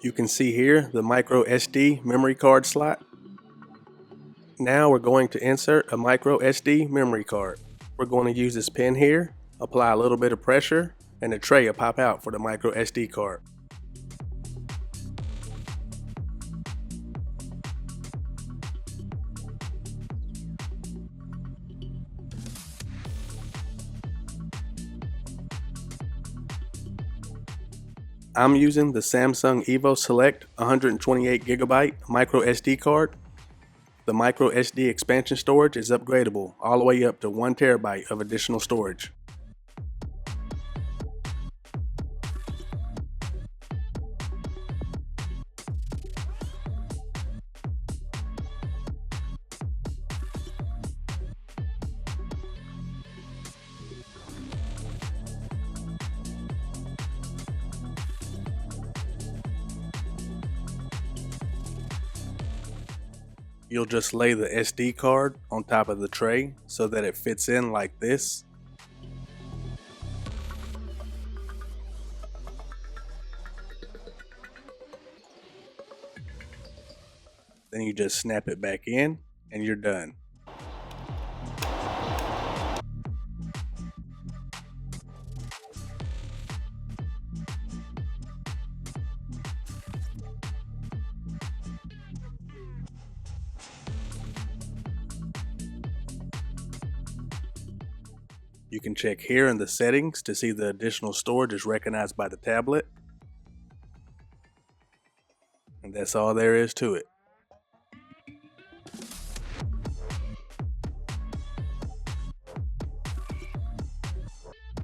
You can see here the micro SD memory card slot. Now we're going to insert a micro SD memory card. We're going to use this pin here, apply a little bit of pressure, and the tray will pop out for the micro SD card. I'm using the Samsung Evo Select 128GB micro SD card. The micro SD expansion storage is upgradable all the way up to 1TB of additional storage. You'll just lay the SD card on top of the tray so that it fits in like this. Then you just snap it back in and you're done. You can check here in the settings to see the additional storage is recognized by the tablet. And that's all there is to it.